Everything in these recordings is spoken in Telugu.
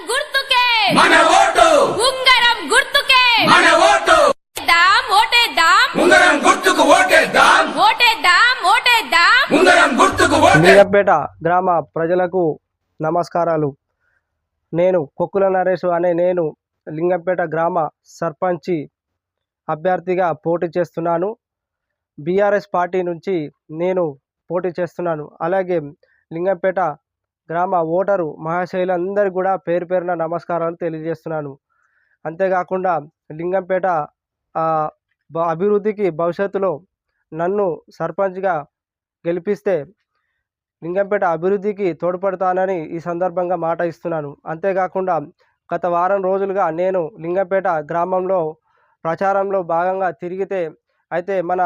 గుర్తుకే మన ఓటు ఉంగరం గుర్తుకే మన ఓటు ఓటేద్దాం ఉంగరం గుర్తుకు ఓటేద్దాం ఓటేద్దాం ఉంగరం గుర్తుకు ఓటే లింగంపేట గ్రామ ప్రజలకు నమస్కారాలు. నేను కొక్కుల నరేష్ అనే నేను లింగంపేట గ్రామ సర్పంచి అభ్యర్థిగా పోటీ చేస్తున్నాను. బీఆర్ఎస్ పార్టీ నుంచి నేను పోటీ చేస్తున్నాను. అలాగే లింగంపేట గ్రామ ఓటరు మహాశైలందరికీ కూడా పేరు పేరున నమస్కారాలు తెలియజేస్తున్నాను. అంతేకాకుండా లింగంపేట అభివృద్ధికి భవిష్యత్తులో నన్ను సర్పంచ్గా గెలిపిస్తే లింగంపేట అభివృద్ధికి తోడ్పడతానని ఈ సందర్భంగా మాట ఇస్తున్నాను. అంతేకాకుండా గత వారం రోజులుగా నేను లింగంపేట గ్రామంలో ప్రచారంలో భాగంగా తిరిగితే అయితే మన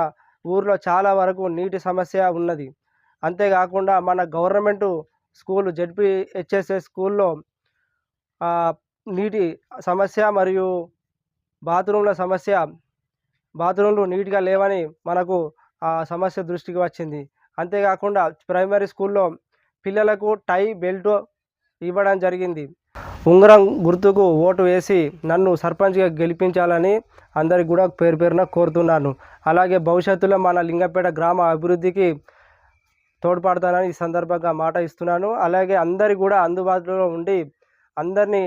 ఊర్లో చాలా వరకు నీటి సమస్య ఉన్నది. అంతేకాకుండా మన గవర్నమెంటు స్కూల్ జెడ్పీహెచ్ఎస్ఎస్ స్కూల్లో నీటి సమస్య మరియు బాత్రూంలు నీట్గా లేవని మనకు ఆ సమస్య దృష్టికి వచ్చింది. అంతేకాకుండా ప్రైమరీ స్కూల్లో పిల్లలకు టై బెల్ట్ ఇవ్వడం జరిగింది. ఉంగరం గుర్తుకు ఓటు వేసి నన్ను సర్పంచ్గా గెలిపించాలని అందరికి కూడా పేరు పేరున కోరుతున్నాను. అలాగే భవిష్యత్తులో మన లింగంపేట గ్రామ అభివృద్ధికి తోడ్పడతానని ఈ సందర్భంగా మాట ఇస్తున్నాను. అలాగే అందరి కూడా అందుబాటులో ఉండి అందరినీ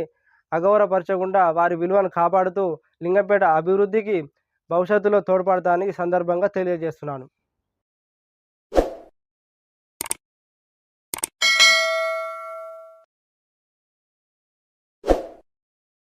అగౌరవపరచకుండా వారి విలువను కాపాడుతూ లింగంపేట అభివృద్ధికి భవిష్యత్తులో తోడ్పడతానని ఈ సందర్భంగా తెలియజేస్తున్నాను.